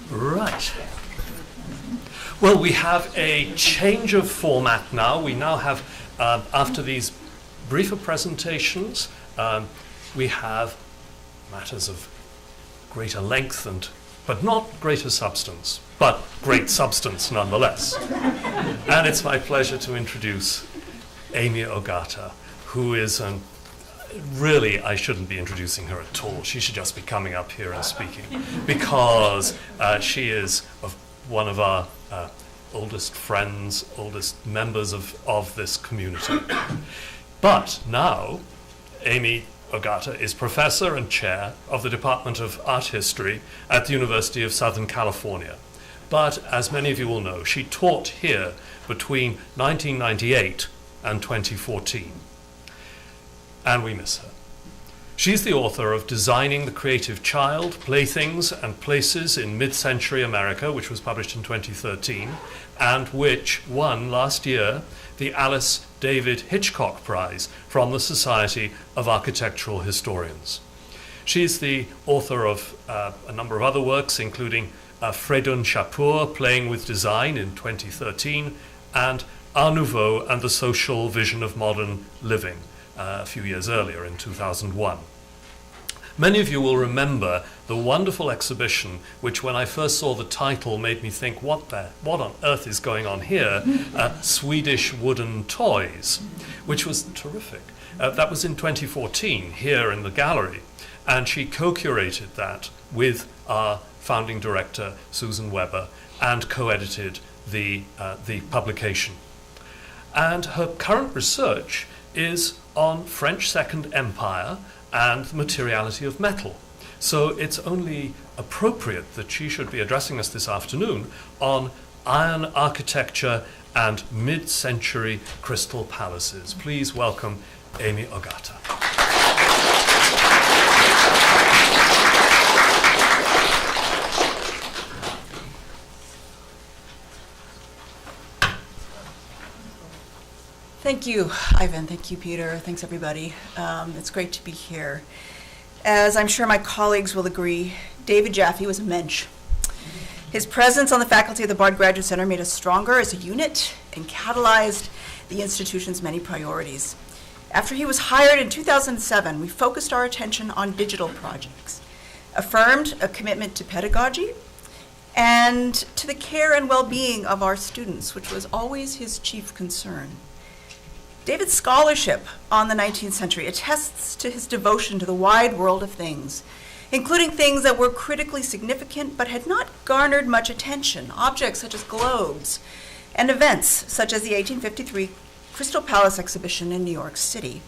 Right. Well, we have a change of format now. We now have, after these briefer presentations, we have matters of greater length but not greater substance, but great substance nonetheless. And it's my pleasure to introduce Amy Ogata, who is really, I shouldn't be introducing her at all. She should just be coming up here and speaking, because she is one of our oldest friends, oldest members of this community. But now, Amy Ogata is professor and chair of the Department of Art History at the University of Southern California. But as many of you will know, she taught here between 1998 and 2014. And we miss her. She's the author of Designing the Creative Child, Playthings and Places in Mid-Century America, which was published in 2013, and which won last year the Alice David Hitchcock Prize from the Society of Architectural Historians. She's the author of a number of other works, including Fredun Shapur, Playing with Design in 2013, and Art Nouveau and the Social Vision of Modern Living, a few years earlier in 2001. Many of you will remember the wonderful exhibition, which when I first saw the title made me think, what on earth is going on here? Swedish Wooden Toys, which was terrific. That was in 2014 here in the gallery, and she co-curated that with our founding director, Susan Weber, and co-edited the publication. And her current research is on French Second Empire and the materiality of metal. So it's only appropriate that she should be addressing us this afternoon on iron architecture and mid-century crystal palaces. Please welcome Amy Ogata. Thank you, Ivan. Thank you, Peter. Thanks, everybody. It's great to be here. As I'm sure my colleagues will agree, David Jaffee was a mensch. His presence on the faculty of the Bard Graduate Center made us stronger as a unit and catalyzed the institution's many priorities. After he was hired in 2007, we focused our attention on digital projects, affirmed a commitment to pedagogy, and to the care and well-being of our students, which was always his chief concern. David's scholarship on the 19th century attests to his devotion to the wide world of things, including things that were critically significant but had not garnered much attention, objects such as globes, and events such as the 1853 Crystal Palace exhibition in New York City.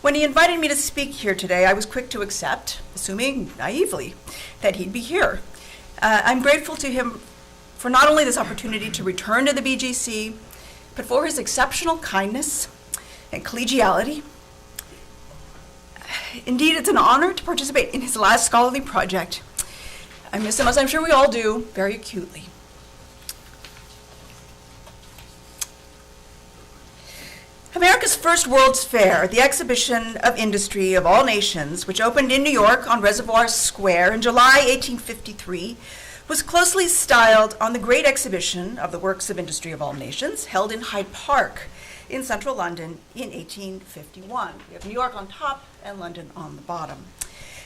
When he invited me to speak here today, I was quick to accept, assuming naively that he'd be here. I'm grateful to him for not only this opportunity to return to the BGC, but for his exceptional kindness and collegiality. Indeed, it's an honor to participate in his last scholarly project. I miss him, as I'm sure we all do, very acutely. America's first World's Fair, the exhibition of industry of all nations, which opened in New York on Reservoir Square in July 1853, was closely styled on the Great Exhibition of the Works of Industry of All Nations, held in Hyde Park in central London in 1851. We have New York on top and London on the bottom.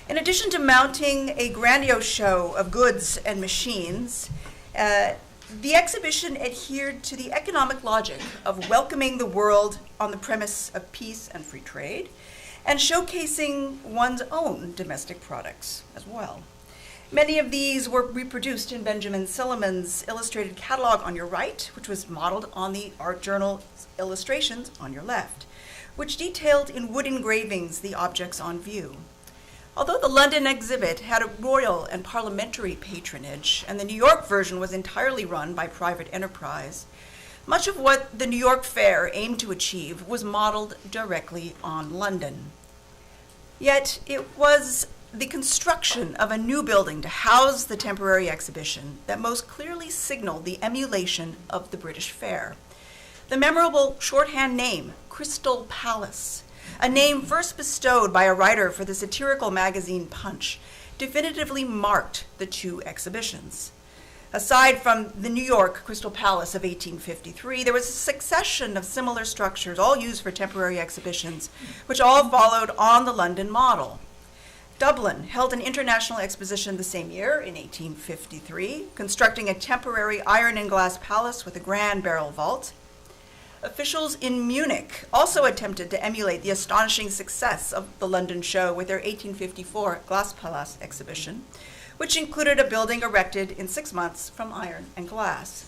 In addition to mounting a grandiose show of goods and machines, the exhibition adhered to the economic logic of welcoming the world on the premise of peace and free trade, and showcasing one's own domestic products as well. Many of these were reproduced in Benjamin Silliman's illustrated catalog on your right, which was modeled on the art journal illustrations on your left, which detailed in wood engravings the objects on view. Although the London exhibit had a royal and parliamentary patronage, and the New York version was entirely run by private enterprise, much of what the New York Fair aimed to achieve was modeled directly on London. Yet it was the construction of a new building to house the temporary exhibition that most clearly signaled the emulation of the British Fair. The memorable shorthand name, Crystal Palace, a name first bestowed by a writer for the satirical magazine Punch, definitively marked the two exhibitions. Aside from the New York Crystal Palace of 1853, there was a succession of similar structures, all used for temporary exhibitions, which all followed on the London model. Dublin held an international exposition the same year, in 1853, constructing a temporary iron and glass palace with a grand barrel vault. Officials in Munich also attempted to emulate the astonishing success of the London show with their 1854 Glaspalast exhibition, which included a building erected in 6 months from iron and glass.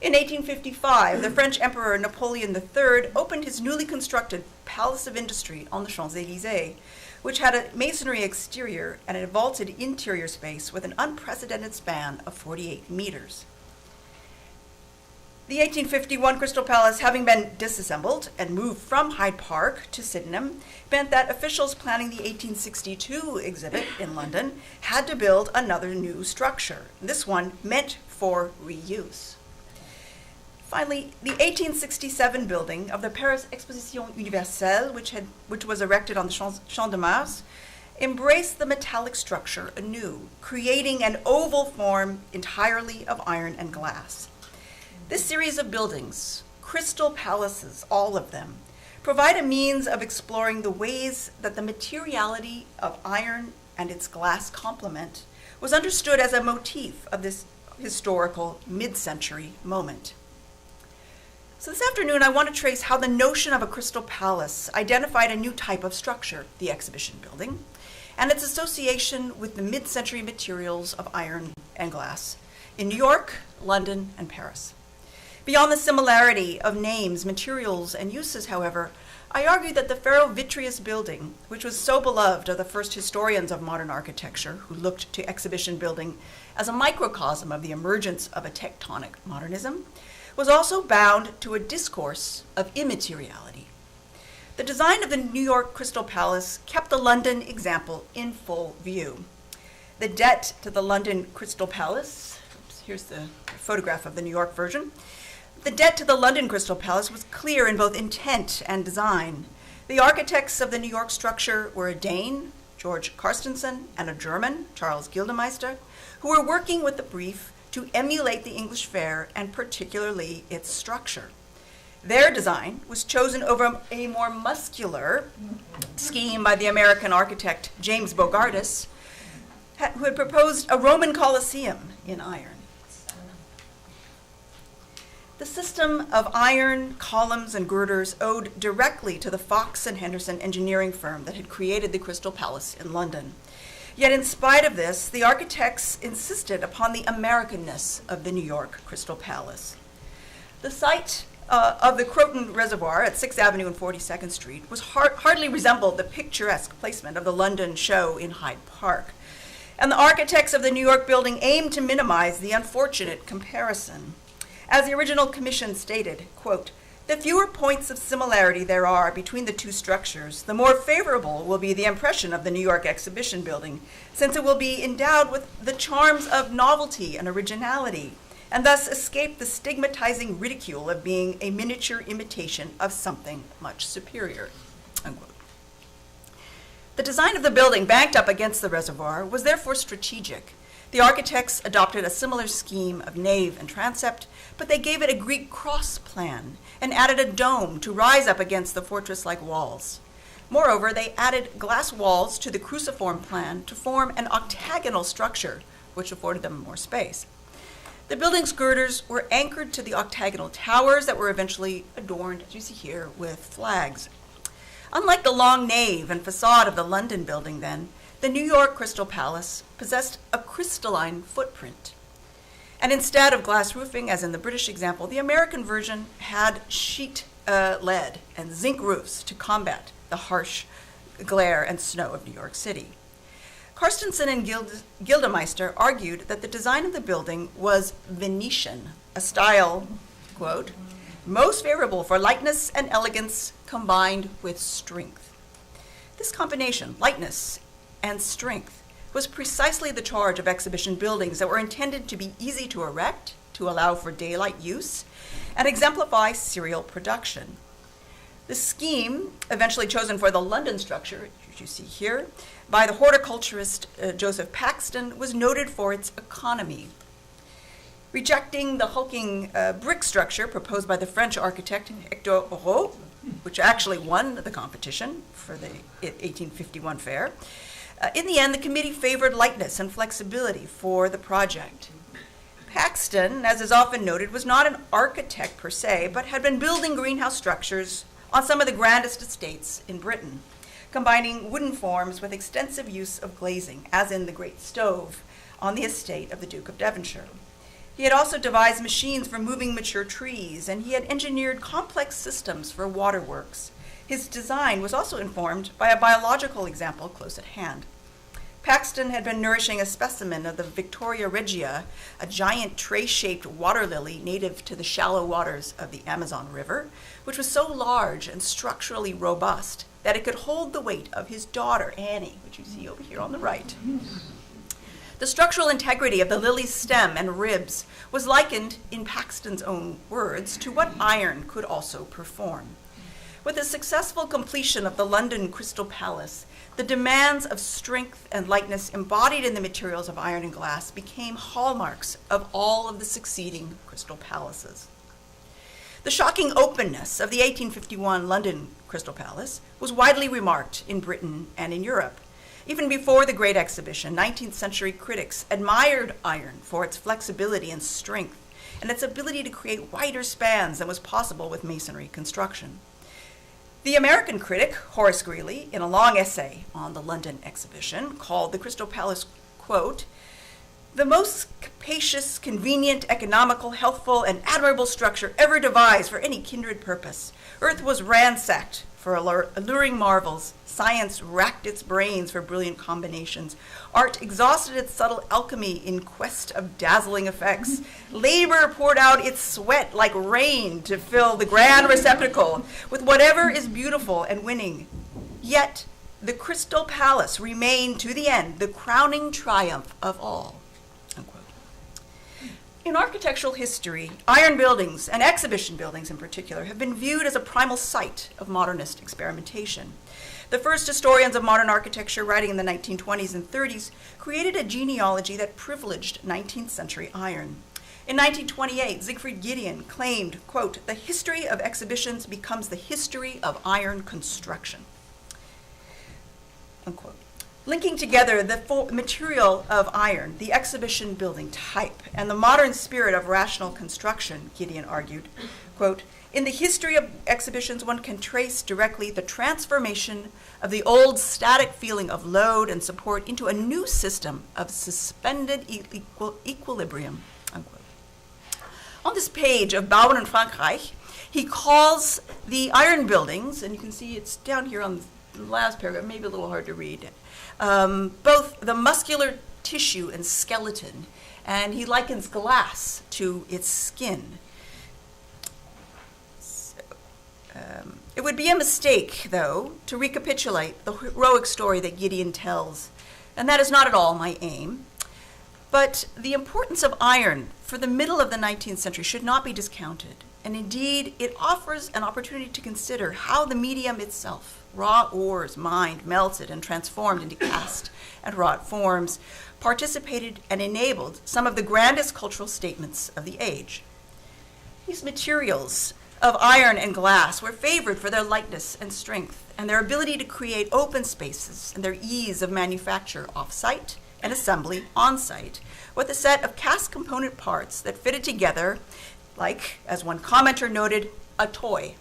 In 1855, the French Emperor Napoleon III opened his newly constructed Palace of Industry on the Champs-Élysées, which had a masonry exterior and a vaulted interior space with an unprecedented span of 48 meters. The 1851 Crystal Palace, having been disassembled and moved from Hyde Park to Sydenham, meant that officials planning the 1862 exhibit in London had to build another new structure, this one meant for reuse. Finally, the 1867 building of the Paris Exposition Universelle, which was erected on the Champs de Mars, embraced the metallic structure anew, creating an oval form entirely of iron and glass. This series of buildings, crystal palaces, all of them, provide a means of exploring the ways that the materiality of iron and its glass complement was understood as a motif of this historical mid-century moment. So this afternoon, I want to trace how the notion of a crystal palace identified a new type of structure, the exhibition building, and its association with the mid-century materials of iron and glass in New York, London, and Paris. Beyond the similarity of names, materials, and uses, however, I argue that the ferro-vitreous building, which was so beloved of the first historians of modern architecture, who looked to exhibition building as a microcosm of the emergence of a tectonic modernism, was also bound to a discourse of immateriality. The design of the New York Crystal Palace kept the London example in full view. The debt to the London Crystal Palace, here's the photograph of the New York version. The debt to the London Crystal Palace was clear in both intent and design. The architects of the New York structure were a Dane, George Carstensen, and a German, Charles Gildemeister, who were working with the brief to emulate the English fair and particularly its structure. Their design was chosen over a more muscular scheme by the American architect James Bogardus, who had proposed a Roman Colosseum in iron. The system of iron columns and girders owed directly to the Fox and Henderson engineering firm that had created the Crystal Palace in London. Yet in spite of this, the architects insisted upon the Americanness of the New York Crystal Palace. The site of the Croton Reservoir at 6th Avenue and 42nd Street was hardly resembled the picturesque placement of the London show in Hyde Park. And the architects of the New York building aimed to minimize the unfortunate comparison. As the original commission stated, quote, "The fewer points of similarity there are between the two structures, the more favorable will be the impression of the New York exhibition building, since it will be endowed with the charms of novelty and originality, and thus escape the stigmatizing ridicule of being a miniature imitation of something much superior," unquote. The design of the building banked up against the reservoir was therefore strategic. The architects adopted a similar scheme of nave and transept, but they gave it a Greek cross plan and added a dome to rise up against the fortress-like walls. Moreover, they added glass walls to the cruciform plan to form an octagonal structure, which afforded them more space. The building's girders were anchored to the octagonal towers that were eventually adorned, as you see here, with flags. Unlike the long nave and facade of the London building then, the New York Crystal Palace possessed a crystalline footprint. And instead of glass roofing, as in the British example, the American version had sheet lead and zinc roofs to combat the harsh glare and snow of New York City. Carstensen and Gildemeister argued that the design of the building was Venetian, a style, quote, "most favorable for lightness and elegance combined with strength." This combination, lightness and strength, was precisely the charge of exhibition buildings that were intended to be easy to erect, to allow for daylight use, and exemplify serial production. The scheme eventually chosen for the London structure, which you see here, by the horticulturist Joseph Paxton, was noted for its economy. Rejecting the hulking brick structure proposed by the French architect Hector Aurot, which actually won the competition for the 1851 fair, in the end, the committee favored lightness and flexibility for the project. Paxton, as is often noted, was not an architect per se, but had been building greenhouse structures on some of the grandest estates in Britain, combining wooden forms with extensive use of glazing, as in the Great Stove on the estate of the Duke of Devonshire. He had also devised machines for moving mature trees, and he had engineered complex systems for waterworks. His design was also informed by a biological example close at hand. Paxton had been nourishing a specimen of the Victoria regia, a giant tray-shaped water lily native to the shallow waters of the Amazon River, which was so large and structurally robust that it could hold the weight of his daughter, Annie, which you see over here on the right. The structural integrity of the lily's stem and ribs was likened, in Paxton's own words, to what iron could also perform. With the successful completion of the London Crystal Palace, the demands of strength and lightness embodied in the materials of iron and glass became hallmarks of all of the succeeding Crystal Palaces. The shocking openness of the 1851 London Crystal Palace was widely remarked in Britain and in Europe. Even before the Great Exhibition, 19th century critics admired iron for its flexibility and strength and its ability to create wider spans than was possible with masonry construction. The American critic, Horace Greeley, in a long essay on the London exhibition, called the Crystal Palace, quote, "the most capacious, convenient, economical, healthful, and admirable structure ever devised for any kindred purpose. Earth was ransacked for alluring marvels. Science racked its brains for brilliant combinations. Art exhausted its subtle alchemy in quest of dazzling effects. Labor poured out its sweat like rain to fill the grand receptacle with whatever is beautiful and winning. Yet the Crystal Palace remained to the end the crowning triumph of all." Unquote. In architectural history, iron buildings, and exhibition buildings in particular, have been viewed as a primal site of modernist experimentation. The first historians of modern architecture, writing in the 1920s and 30s, created a genealogy that privileged 19th century iron. In 1928, Siegfried Giedion claimed, quote, "the history of exhibitions becomes the history of iron construction," unquote. Linking together the material of iron, the exhibition building type, and the modern spirit of rational construction, Giedion argued, quote, "in the history of exhibitions, one can trace directly the transformation of the old static feeling of load and support into a new system of suspended equilibrium," unquote. On this page of Bauen in Frankreich, he calls the iron buildings, and you can see it's down here on the last paragraph, maybe a little hard to read, both the muscular tissue and skeleton, and he likens glass to its skin. It would be a mistake, though, to recapitulate the heroic story that Giedion tells, and that is not at all my aim. But the importance of iron for the middle of the 19th century should not be discounted, and indeed it offers an opportunity to consider how the medium itself, raw ores mined, melted, and transformed into cast and wrought forms, participated and enabled some of the grandest cultural statements of the age. These materials of iron and glass were favored for their lightness and strength and their ability to create open spaces and their ease of manufacture off-site and assembly on-site with a set of cast component parts that fitted together like, as one commenter noted, a toy.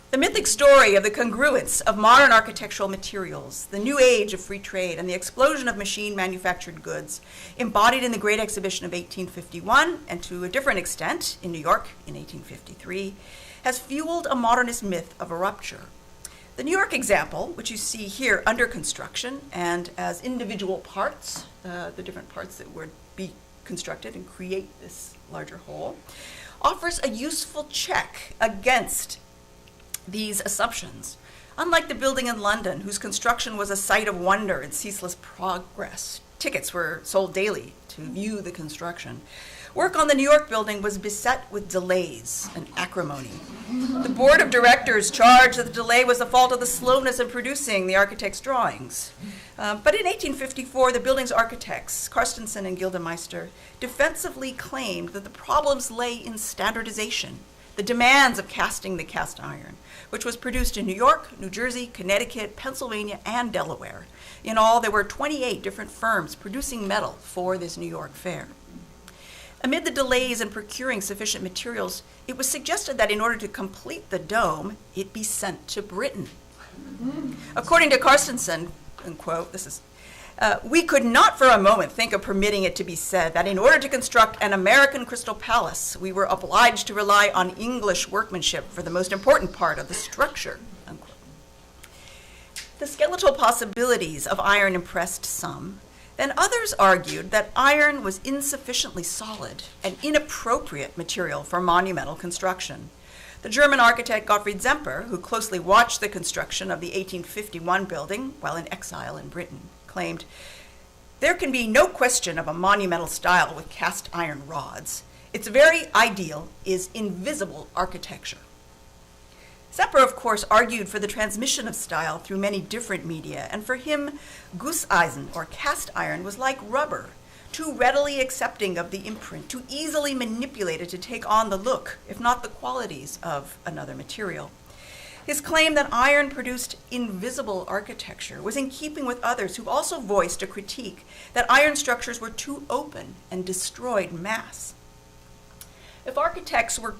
The mythic story of the congruence of modern architectural materials, the new age of free trade, and the explosion of machine-manufactured goods embodied in the Great Exhibition of 1851, and to a different extent in New York in 1853, has fueled a modernist myth of a rupture. The New York example, which you see here under construction and as individual parts, the different parts that would be constructed and create this larger whole, offers a useful check against these assumptions. Unlike the building in London, whose construction was a sight of wonder and ceaseless progress, tickets were sold daily to view the construction. Work on the New York building was beset with delays and acrimony. The board of directors charged that the delay was the fault of the slowness in producing the architect's drawings. But in 1854, the building's architects, Carstensen and Gildemeister, defensively claimed that the problems lay in standardization, the demands of casting the cast iron, which was produced in New York, New Jersey, Connecticut, Pennsylvania, and Delaware. In all, there were 28 different firms producing metal for this New York fair. Amid the delays in procuring sufficient materials, it was suggested that in order to complete the dome, it be sent to Britain. According to Carstensen, quote, we could not for a moment think of permitting it to be said that in order to construct an American crystal palace, we were obliged to rely on English workmanship for the most important part of the structure, unquote. The skeletal possibilities of iron impressed some. Then others argued that iron was insufficiently solid and inappropriate material for monumental construction. The German architect Gottfried Zemper, who closely watched the construction of the 1851 building while in exile in Britain, claimed, "There can be no question of a monumental style with cast iron rods. Its very ideal is invisible architecture." Zemper, of course, argued for the transmission of style through many different media, and for him, Gusseisen, or cast iron, was like rubber, too readily accepting of the imprint, too easily manipulated to take on the look, if not the qualities, of another material. His claim that iron produced invisible architecture was in keeping with others who also voiced a critique that iron structures were too open and destroyed mass. If architects were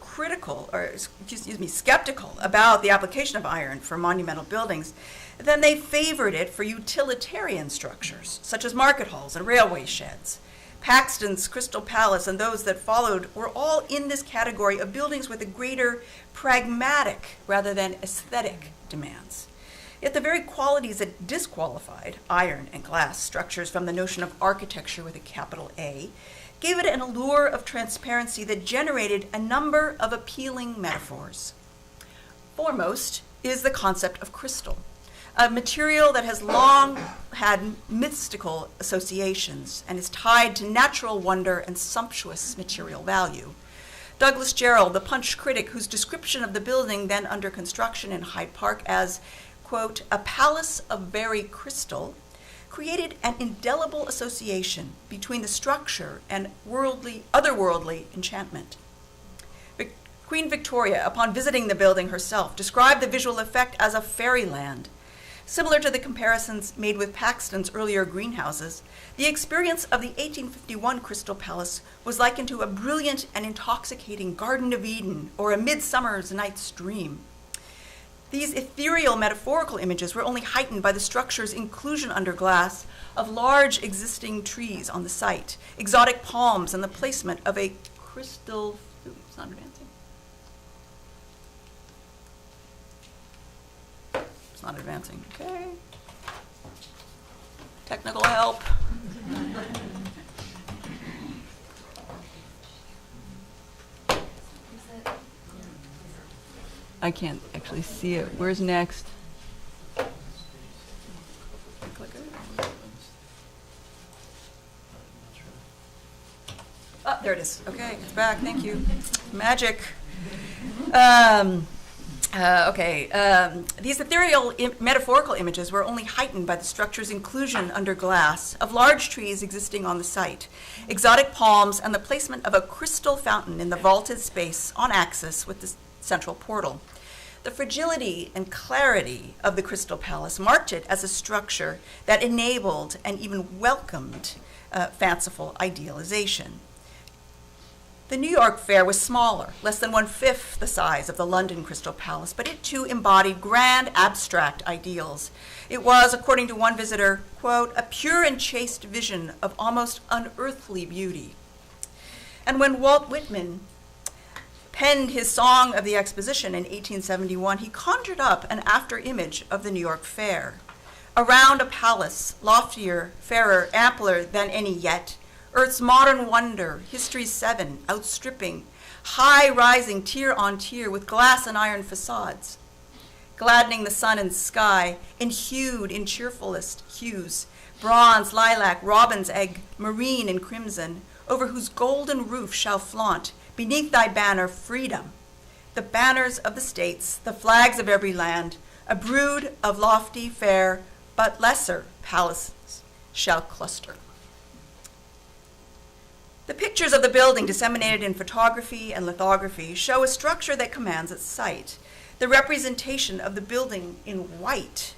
skeptical about the application of iron for monumental buildings, then they favored it for utilitarian structures, such as market halls and railway sheds. Paxton's Crystal Palace and those that followed were all in this category of buildings with a greater pragmatic rather than aesthetic demands. Yet the very qualities that disqualified iron and glass structures from the notion of architecture with a capital A gave it an allure of transparency that generated a number of appealing metaphors. Foremost is the concept of crystal, a material that has long had mystical associations and is tied to natural wonder and sumptuous material value. Douglas Jerrold, the Punch critic, whose description of the building then under construction in Hyde Park as, quote, a palace of very crystal, created an indelible association between the structure and otherworldly enchantment. Queen Victoria, upon visiting the building herself, described the visual effect as a fairyland. Similar to the comparisons made with Paxton's earlier greenhouses, the experience of the 1851 Crystal Palace was likened to a brilliant and intoxicating Garden of Eden or a Midsummer's Night's Dream. These ethereal metaphorical images were only heightened by the structure's inclusion under glass of large existing trees on the site, exotic palms, and the placement of a crystal, it's not advancing. It's not advancing, okay. Technical help. I can't actually see it. Where's next? Oh, there it is. Okay, it's back. Thank you. Magic. These ethereal metaphorical images were only heightened by the structure's inclusion under glass of large trees existing on the site, exotic palms, and the placement of a crystal fountain in the vaulted space on axis with the central portal. The fragility and clarity of the Crystal Palace marked it as a structure that enabled and even welcomed fanciful idealization. The New York Fair was smaller, less than 1/5 the size of the London Crystal Palace, but it too embodied grand abstract ideals. It was, according to one visitor, quote, a pure and chaste vision of almost unearthly beauty. And when Walt Whitman penned his Song of the Exposition in 1871, he conjured up an after-image of the New York Fair. Around a palace, loftier, fairer, ampler than any yet, Earth's modern wonder, history's seven, outstripping, high-rising tier on tier with glass and iron facades, gladdening the sun and sky, enhued in cheerfulest hues, bronze, lilac, robin's egg, marine, and crimson, over whose golden roof shall flaunt, beneath thy banner, freedom, the banners of the states, the flags of every land, a brood of lofty, fair, but lesser palaces shall cluster. The pictures of the building disseminated in photography and lithography show a structure that commands its sight. The representation of the building in white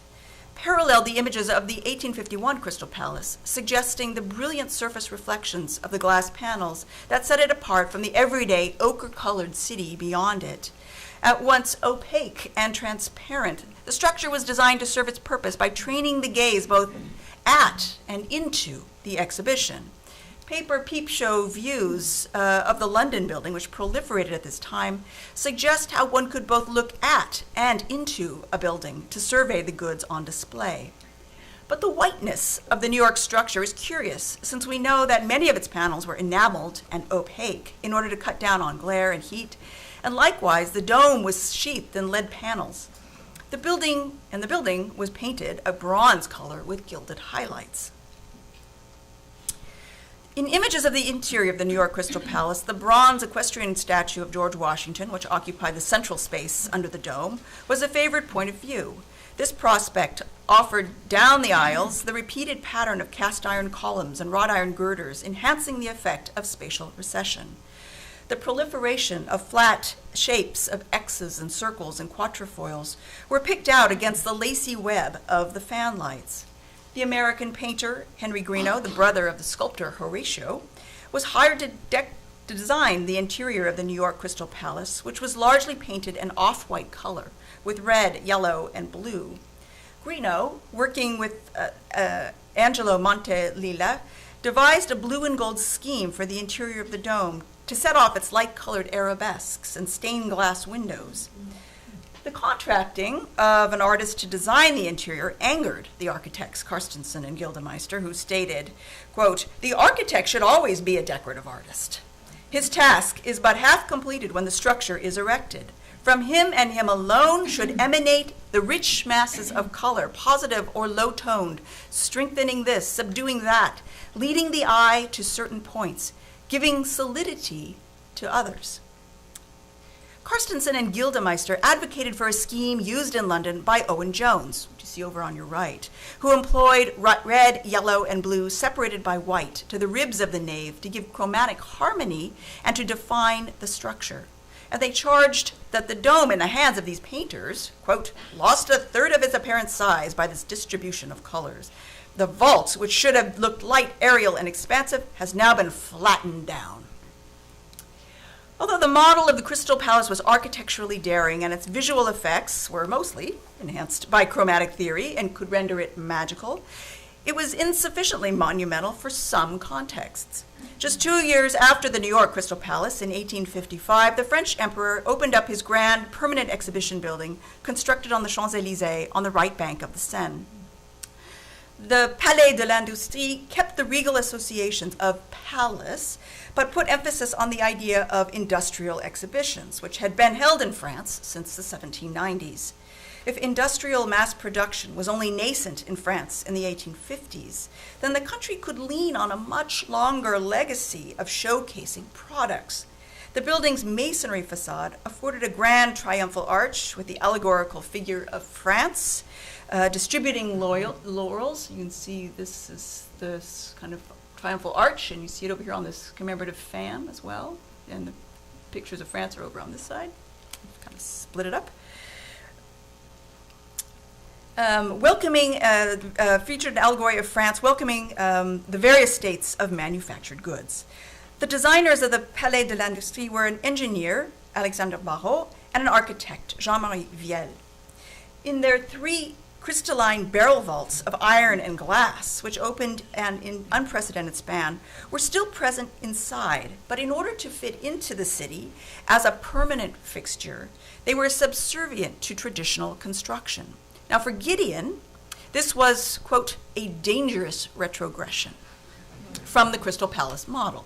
paralleled the images of the 1851 Crystal Palace, suggesting the brilliant surface reflections of the glass panels that set it apart from the everyday ochre-colored city beyond it. At once opaque and transparent, the structure was designed to serve its purpose by training the gaze both at and into the exhibition. Paper peep show views of the London building, which proliferated at this time, suggest how one could both look at and into a building to survey the goods on display. But the whiteness of the New York structure is curious, since we know that many of its panels were enameled and opaque in order to cut down on glare and heat, and likewise the dome was sheathed in lead panels. The building was painted a bronze color with gilded highlights. In images of the interior of the New York Crystal Palace, the bronze equestrian statue of George Washington, which occupied the central space under the dome, was a favorite point of view. This prospect offered down the aisles the repeated pattern of cast iron columns and wrought iron girders, enhancing the effect of spatial recession. The proliferation of flat shapes of X's and circles and quatrefoils were picked out against the lacy web of the fan lights. The American painter, Henry Greenough, the brother of the sculptor Horatio, was hired to design the interior of the New York Crystal Palace, which was largely painted an off-white color, with red, yellow, and blue. Greenough, working with Angelo Montelilla, devised a blue and gold scheme for the interior of the dome to set off its light-colored arabesques and stained glass windows. The contracting of an artist to design the interior angered the architects Carstensen and Gildemeister, who stated, quote, "The architect should always be a decorative artist. His task is but half completed when the structure is erected. From him and him alone should emanate the rich masses of color, positive or low-toned, strengthening this, subduing that, leading the eye to certain points, giving solidity to others." Carstensen and Gildemeister advocated for a scheme used in London by Owen Jones, which you see over on your right, who employed red, yellow, and blue separated by white to the ribs of the nave to give chromatic harmony and to define the structure. And they charged that the dome in the hands of these painters, quote, "lost a third of its apparent size by this distribution of colors. The vault, which should have looked light, aerial, and expansive, has now been flattened down." Although the model of the Crystal Palace was architecturally daring and its visual effects were mostly enhanced by chromatic theory and could render it magical, it was insufficiently monumental for some contexts. Just 2 years after the New York Crystal Palace, in 1855, the French emperor opened up his grand permanent exhibition building constructed on the Champs-Élysées on the right bank of the Seine. The Palais de l'Industrie kept the regal associations of palace, but put emphasis on the idea of industrial exhibitions, which had been held in France since the 1790s. If industrial mass production was only nascent in France in the 1850s, then the country could lean on a much longer legacy of showcasing products. The building's masonry facade afforded a grand triumphal arch with the allegorical figure of France, distributing laurels. You can see this is this kind of triumphal arch, and you see it over here on this commemorative fan as well. And the pictures of France are over on this side. Kind of split it up. Featured an allegory of France welcoming the various states of manufactured goods. The designers of the Palais de l'Industrie were an engineer, Alexandre Barrault, and an architect, Jean-Marie Viel. In their 3 crystalline barrel vaults of iron and glass, which opened and in unprecedented span, were still present inside, but in order to fit into the city as a permanent fixture, they were subservient to traditional construction. Now for Gideon, this was, quote, "a dangerous retrogression" from the Crystal Palace model.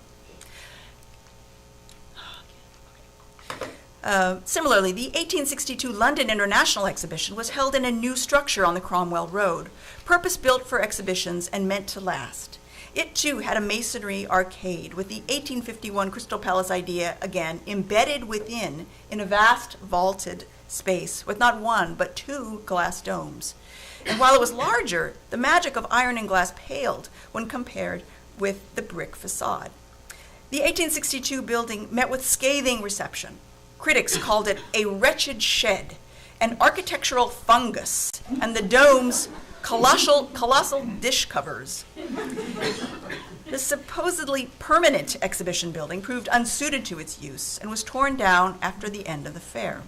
Similarly, the 1862 London International Exhibition was held in a new structure on the Cromwell Road, purpose-built for exhibitions and meant to last. It too had a masonry arcade with the 1851 Crystal Palace idea, again, embedded within in a vast vaulted space with not one but two glass domes. And while it was larger, the magic of iron and glass paled when compared with the brick facade. The 1862 building met with scathing reception. Critics called it a wretched shed, an architectural fungus, and the dome's colossal dish covers. The supposedly permanent exhibition building proved unsuited to its use and was torn down after the end of the fair.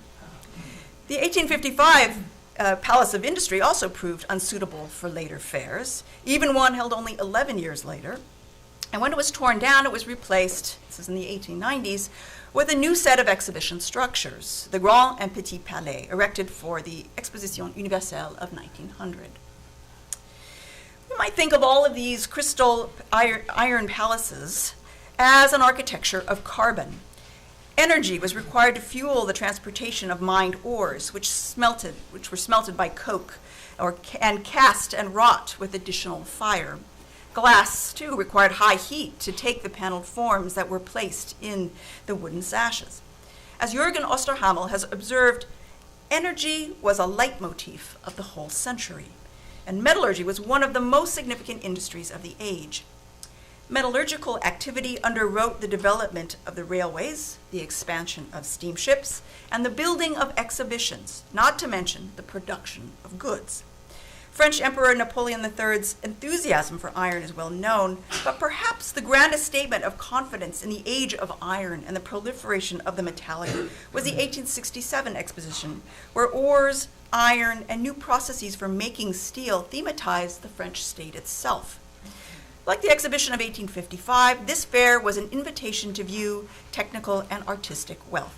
The 1855 Palace of Industry also proved unsuitable for later fairs, even one held only 11 years later. And when it was torn down, it was replaced, this is in the 1890s, with a new set of exhibition structures, the Grand and Petit Palais, erected for the Exposition Universelle of 1900. You might think of all of these crystal iron palaces as an architecture of carbon. Energy was required to fuel the transportation of mined ores, which were smelted by coke, and cast and wrought with additional fire. Glass, too, required high heat to take the paneled forms that were placed in the wooden sashes. As Jürgen Osterhammel has observed, energy was a leitmotif of the whole century, and metallurgy was one of the most significant industries of the age. Metallurgical activity underwrote the development of the railways, the expansion of steamships, and the building of exhibitions, not to mention the production of goods. French Emperor Napoleon III's enthusiasm for iron is well known, but perhaps the grandest statement of confidence in the age of iron and the proliferation of the metallic was the 1867 exposition, where ores, iron, and new processes for making steel thematized the French state itself. Like the exhibition of 1855, this fair was an invitation to view technical and artistic wealth.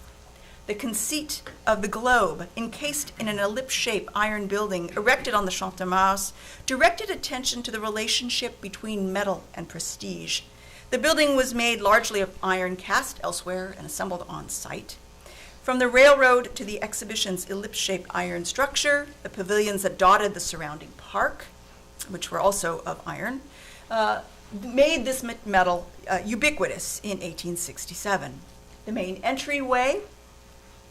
The conceit of the globe, encased in an ellipse-shaped iron building erected on the Champ de Mars, directed attention to the relationship between metal and prestige. The building was made largely of iron cast elsewhere and assembled on site. From the railroad to the exhibition's ellipse-shaped iron structure, the pavilions that dotted the surrounding park, which were also of iron, made this metal ubiquitous in 1867. The main entryway,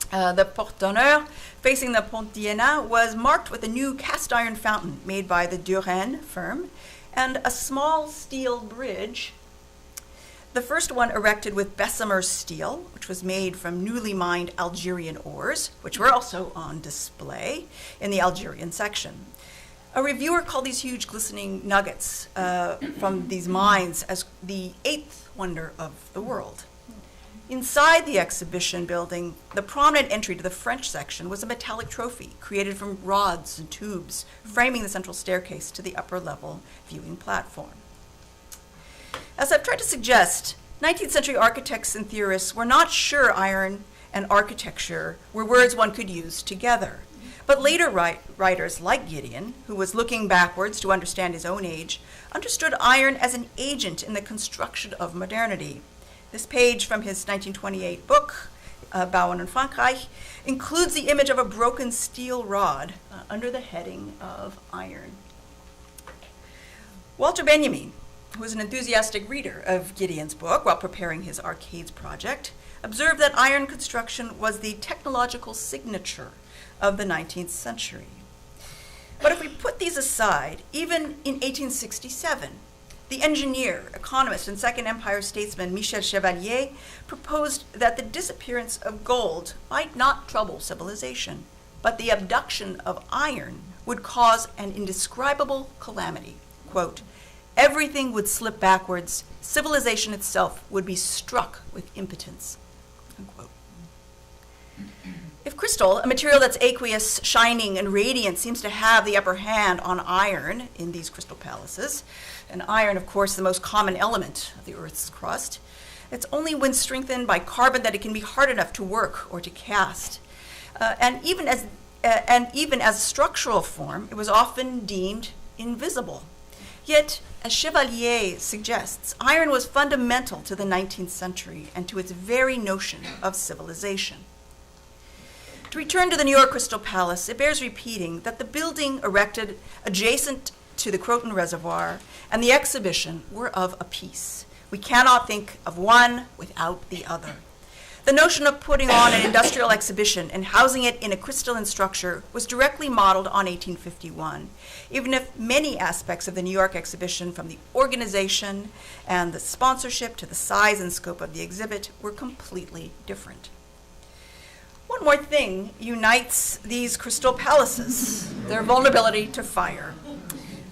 the Porte d'Honneur, facing the Pont d'Iéna, was marked with a new cast iron fountain made by the Duren firm and a small steel bridge, the first one erected with Bessemer steel, which was made from newly mined Algerian ores, which were also on display in the Algerian section. A reviewer called these huge glistening nuggets from these mines as the eighth wonder of the world. Inside the exhibition building, the prominent entry to the French section was a metallic trophy created from rods and tubes, framing the central staircase to the upper level viewing platform. As I've tried to suggest, 19th century architects and theorists were not sure iron and architecture were words one could use together. But later writers like Gideon, who was looking backwards to understand his own age, understood iron as an agent in the construction of modernity. This page from his 1928 book, Bauen in Frankreich, includes the image of a broken steel rod under the heading of iron. Walter Benjamin, who was an enthusiastic reader of Gideon's book while preparing his Arcades project, observed that iron construction was the technological signature of the 19th century. But if we put these aside, even in 1867, the engineer, economist, and Second Empire statesman Michel Chevalier proposed that the disappearance of gold might not trouble civilization, but the abduction of iron would cause an indescribable calamity. Quote, "Everything would slip backwards, civilization itself would be struck with impotence." Unquote. If crystal, a material that's aqueous, shining, and radiant, seems to have the upper hand on iron in these crystal palaces, and iron, of course, the most common element of the Earth's crust, it's only when strengthened by carbon that it can be hard enough to work or to cast. And even as a structural form, it was often deemed invisible. Yet, as Chevalier suggests, iron was fundamental to the 19th century and to its very notion of civilization. To return to the New York Crystal Palace, it bears repeating that the building erected adjacent to the Croton Reservoir and the exhibition were of a piece. We cannot think of one without the other. The notion of putting on an industrial exhibition and housing it in a crystalline structure was directly modeled on 1851, even if many aspects of the New York exhibition, from the organization and the sponsorship to the size and scope of the exhibit, were completely different. One more thing unites these crystal palaces, their vulnerability to fire.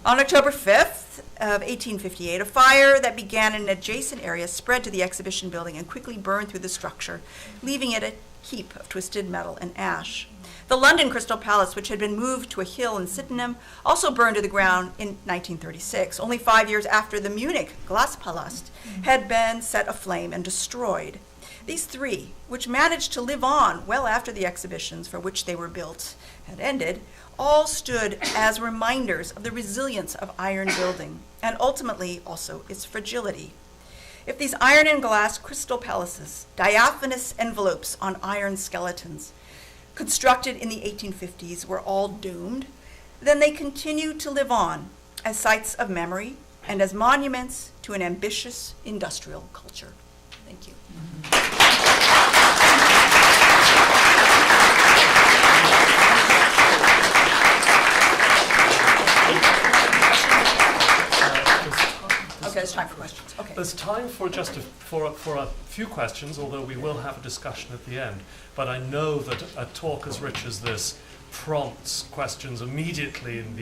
On October 5th of 1858, a fire that began in an adjacent area spread to the exhibition building and quickly burned through the structure, leaving it a heap of twisted metal and ash. The London Crystal Palace, which had been moved to a hill in Sydenham, also burned to the ground in 1936, only 5 years after the Munich Glaspalast had been set aflame and destroyed. These three, which managed to live on well after the exhibitions for which they were built had ended, all stood as reminders of the resilience of iron building and ultimately also its fragility. If these iron and glass crystal palaces, diaphanous envelopes on iron skeletons, constructed in the 1850s, were all doomed, then they continue to live on as sites of memory and as monuments to an ambitious industrial culture. Thank you. Okay, there's time for questions. Okay. There's time for for a few questions, although we will have a discussion at the end. But I know that a talk as rich as this prompts questions immediately in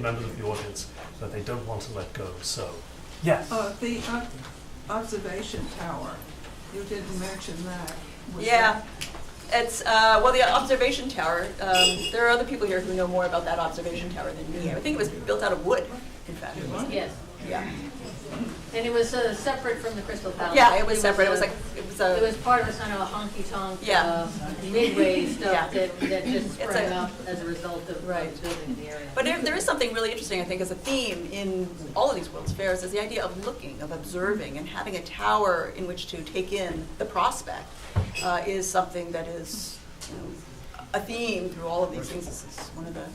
members of the audience that they don't want to let go. So, yes. The observation tower, you didn't mention that. Yeah. It's, well, the observation tower, there are other people here who know more about that observation tower than me. I think it was built out of wood, in fact. Yes. Yeah. And it was separate from the Crystal Palace. Yeah, it was separate. It was it was part of a kind of a honky-tonk midway stuff that just sprang up as a result of building in the area. But there is something really interesting, I think, as a theme in all of these World's Fairs, is the idea of looking, of observing, and having a tower in which to take in the prospect is something that is a theme through all of these things. This is one of the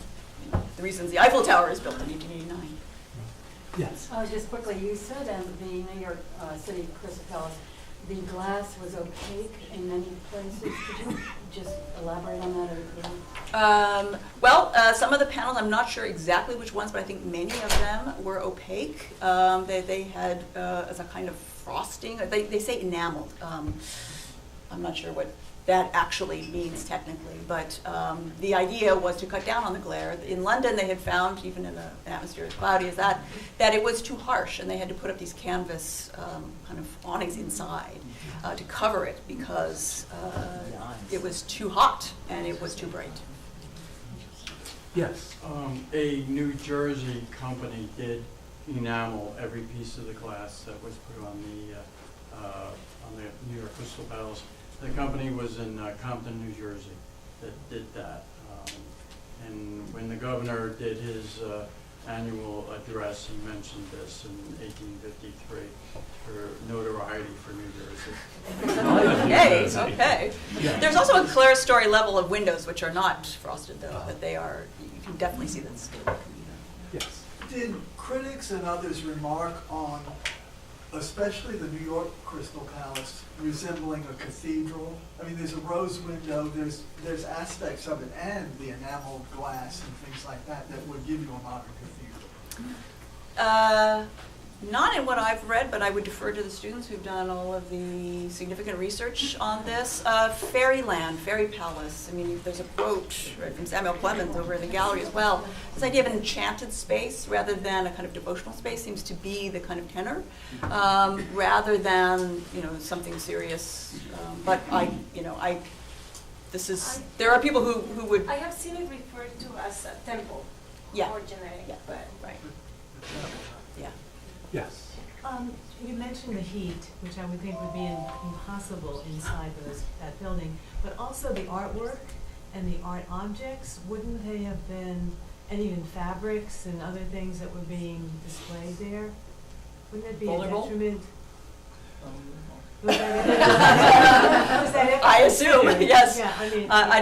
reasons the Eiffel Tower is built in 1889. Yes. Just quickly, you said the New York City Crystal Palace, the glass was opaque in many places. Could you just elaborate on that? Well, some of the panels, I'm not sure exactly which ones, but I think many of them were opaque. They had as a kind of frosting. They say enameled. I'm not sure what that actually means technically, but the idea was to cut down on the glare. In London, they had found, even in an atmosphere as cloudy as that it was too harsh, and they had to put up these canvas kind of awnings inside to cover it because it was too hot and it was too bright. Yes. A New Jersey company did enamel every piece of the glass that was put on the New York Crystal Palace. The company was in Compton, New Jersey, that did that. And when the governor did his annual address, he mentioned this in 1853 for notoriety for New Jersey. Okay. Yeah. There's also a clerestory level of windows which are not frosted, though, but they are, you can definitely see that still. Yes. Did critics and others remark on, especially the New York Crystal Palace, resembling a cathedral? I mean, there's a rose window, there's aspects of it, and the enameled glass and things like that would give you a modern cathedral. Not in what I've read, but I would defer to the students who've done all of the significant research on this. Fairyland, Fairy Palace. I mean, there's a quote from Samuel Clemens over in the gallery as well. This idea of an enchanted space rather than a kind of devotional space seems to be the kind of tenor, rather than something serious. But there are people who would. I have seen it referred to as a temple. Yeah. More generic, Yeah. but Right. Yeah. Yes. You mentioned the heat, which I would think would be impossible inside that building, but also the artwork and the art objects. Wouldn't they have been, and even fabrics and other things that were being displayed there? Wouldn't it be Vulnerable? a detriment? Was that I assume, yes. Yeah, I mean. I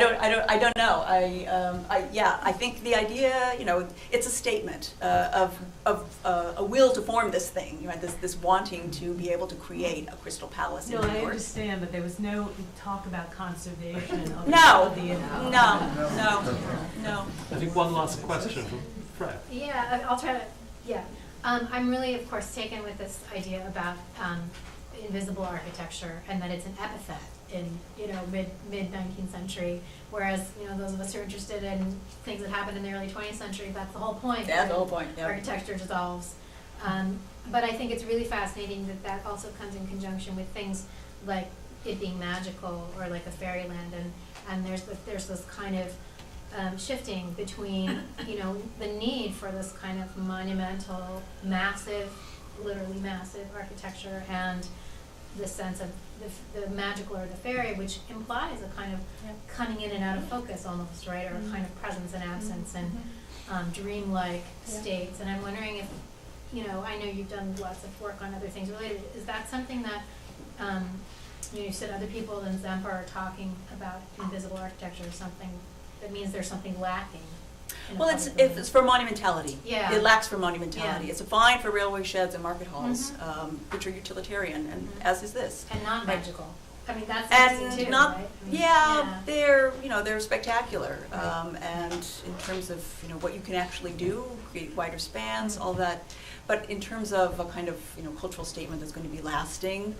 don't know. I think the idea, it's a statement of a will to form this thing, right? This wanting to be able to create a crystal palace in No, New I York. understand, but there was no talk about conservation of No, the no. I think one last question from Fred. Yeah, I'll try to, yeah. I'm really, of course, taken with this idea about invisible architecture and that it's an epithet in, mid-19th century, whereas, those of us who are interested in things that happened in the early 20th century, that's the whole point. That's the whole point, yeah. Architecture dissolves. But I think it's really fascinating that also comes in conjunction with things like it being magical or like a fairyland, and there's this kind of shifting between, the need for this kind of monumental, massive, literally massive architecture and the sense of the magical or the fairy, which implies a kind of coming in and out of focus almost, right, or a kind of presence and absence and dreamlike states. And I'm wondering if, I know you've done lots of work on other things related. Is that something that, you said other people than Zempa are talking about invisible architecture, or something that means there's something lacking? Well, it's for monumentality. Yeah. It lacks for monumentality. Yeah. It's fine for railway sheds and market halls, which are utilitarian, and as is this. And non-magical. I mean, that's And interesting too, not, right? I mean, they're spectacular. And in terms of, what you can actually do, create wider spans, all that. But in terms of a kind of, cultural statement that's going to be lasting,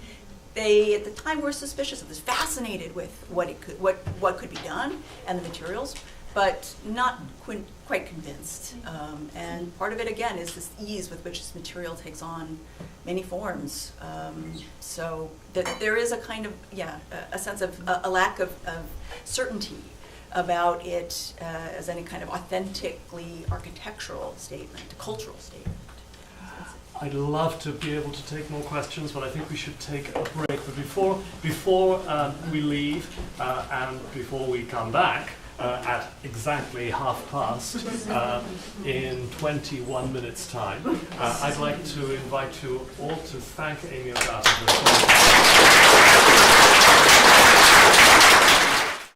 they, at the time, were suspicious of this, fascinated with what could be done and the materials, but not quite convinced. And part of it, again, is this ease with which this material takes on many forms. So that there is a kind of, a sense of a lack of certainty about it as any kind of authentically architectural statement, cultural statement. I'd love to be able to take more questions, but I think we should take a break. But before we leave and before we come back at exactly past in 21 minutes' time, I'd like to invite you all to thank Amy O'Donnell